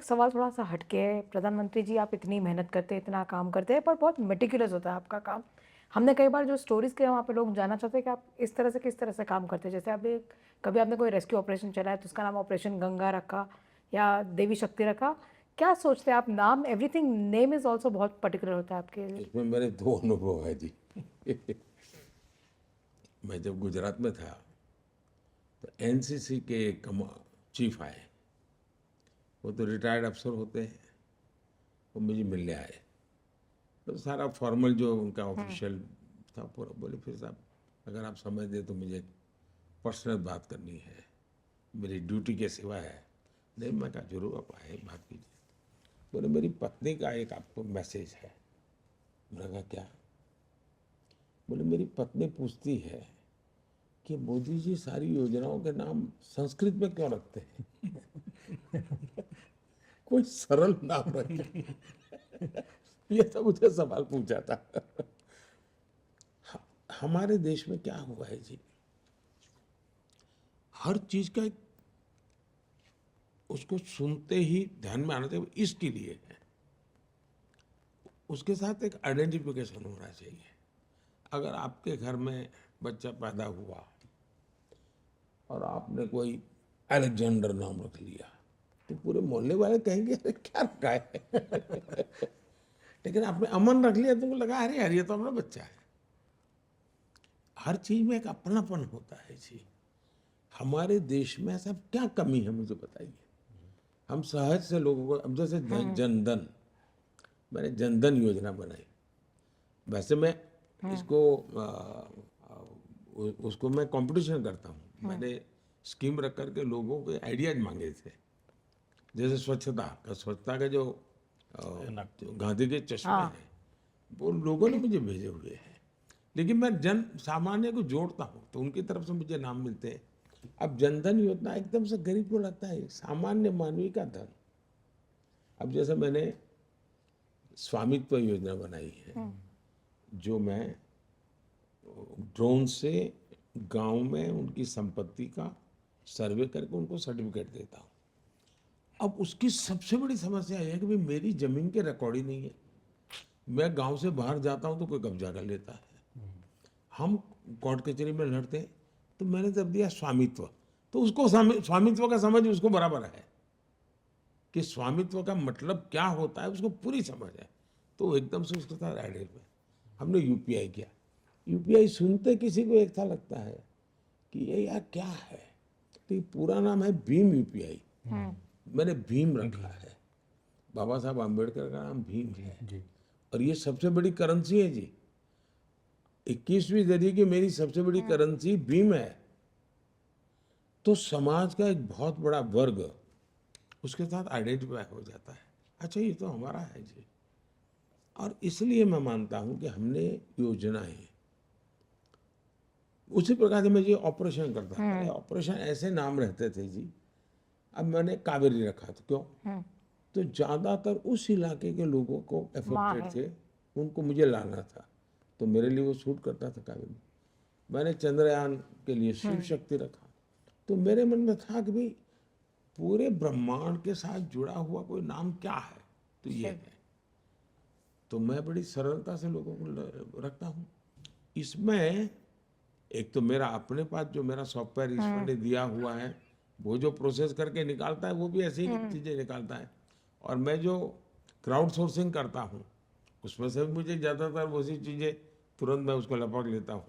एक सवाल थोड़ा सा हटके है। प्रधानमंत्री जी, आप इतनी मेहनत करते हैं, इतना काम करते हैं, पर बहुत मेटिकुलस होता है आपका काम। हमने कई बार जो स्टोरीज के वहाँ पे लोग जानना चाहते हैं कि आप इस तरह से किस तरह से काम करते हैं। जैसे आपने कभी आपने कोई रेस्क्यू ऑपरेशन चलाया तो उसका नाम ऑपरेशन गंगा रखा या देवी शक्ति रखा। क्या सोचते हैं आप? नाम, एवरीथिंग, नेम इज ऑल्सो बहुत पर्टिकुलर होता है आपके लिए। इसमें मेरे दो अनुभव है जी। मैं जब गुजरात में था तो एनसीसी के चीफ आए। वो तो रिटायर्ड अफसर होते हैं। वो मुझे मिलने आए तो सारा फॉर्मल जो उनका ऑफिशियल था पूरा। बोले फिर साहब, अगर आप समय दे तो मुझे पर्सनल बात करनी है, मेरी ड्यूटी के सिवा है। नहीं, मैं कहा जरूर आप आए, बात कीजिए। बोले मेरी पत्नी का एक आपको मैसेज है। मैंने कहा क्या? बोले मेरी पत्नी पूछती है कि मोदी जी सारी योजनाओं के नाम संस्कृत में क्यों रखते हैं? कोई सरल नाम रखे। ये तो मुझे सवाल पूछा था। हमारे देश में क्या हुआ है जी, हर चीज का उसको सुनते ही ध्यान में आना चाहिए, इसके लिए है। उसके साथ एक आइडेंटिफिकेशन होना चाहिए। अगर आपके घर में बच्चा पैदा हुआ और आपने कोई अलेक्जेंडर नाम रख लिया तो पूरे मोहल्ले वाले कहेंगे अरे क्या रखा है। लेकिन आपने अमन रख लिया, तुमको लगा अरे यार ये तो अपना बच्चा है। हर चीज में एक अपनापन होता है जी। हमारे देश में ऐसा क्या कमी है मुझे बताइए। हम सहज से लोगों को, अब जैसे जनधन, मैंने जनधन योजना बनाई। वैसे मैं इसको उसको मैं कंपटीशन करता हूँ। मैंने स्कीम रख करके लोगों के आइडियाज मांगे थे। जैसे स्वच्छता का जो गांधी के चश्मे हैं, वो लोगों ने मुझे भेजे हुए हैं। लेकिन मैं जन सामान्य को जोड़ता हूँ तो उनकी तरफ से मुझे नाम मिलते हैं। अब जनधन योजना एकदम से गरीब को लगता है सामान्य मानवी का धन। अब जैसे मैंने स्वामित्व योजना बनाई है, जो मैं ड्रोन से गांव में उनकी संपत्ति का सर्वे करके उनको सर्टिफिकेट देता हूँ। अब उसकी सबसे बड़ी समस्या यह है कि भाई मेरी जमीन के रिकॉर्ड ही नहीं है। मैं गांव से बाहर जाता हूँ तो कोई कब्जा कर लेता है। हम कोर्ट कचहरी में लड़ते हैं तो मैंने जब दिया स्वामित्व, तो उसको स्वामित्व का समझ उसको बराबर है कि स्वामित्व का मतलब क्या होता है, उसको पूरी समझ है। तो एकदम से उसके साथ एडेड में हमने यूपीआई किया। यूपीआई सुनते किसी को एक था लगता है कि ये यार क्या है, तो ये पूरा नाम है भीम यूपीआई। मैंने भीम रखा है, बाबा साहब आम्बेडकर का नाम भीम है। और ये सबसे बड़ी करेंसी है जी। 21वीं सदी की मेरी सबसे बड़ी करेंसी भीम है। तो समाज का एक बहुत बड़ा वर्ग उसके साथ आइडेंटिफाई हो जाता है। अच्छा ये तो हमारा है जी। और इसलिए मैं मानता हूं कि हमने योजनाएं उसी प्रकार से मैं ये ऑपरेशन करता था। ऑपरेशन ऐसे नाम रहते थे जी। अब मैंने कावेरी रखा था, क्यों? तो ज्यादातर उस इलाके के लोगों को अफेक्टेड थे, उनको मुझे लाना था, तो मेरे लिए वो सूट करता था कावेरी। मैंने चंद्रयान के लिए शिव शक्ति रखा। तो मेरे मन में था कि भाई पूरे ब्रह्मांड के साथ जुड़ा हुआ कोई नाम क्या है, तो ये है। तो मैं बड़ी सरलता से लोगों को रखता हूँ। इसमें एक तो मेरा अपने पास जो मेरा सॉफ्टवेयर ईश्वर ने दिया हुआ है, वो जो प्रोसेस करके निकालता है वो भी ऐसी ही चीज़ें निकालता है। और मैं जो क्राउड सोर्सिंग करता हूँ उसमें से भी मुझे ज़्यादातर वैसी चीज़ें तुरंत मैं उसको लपक लेता हूँ।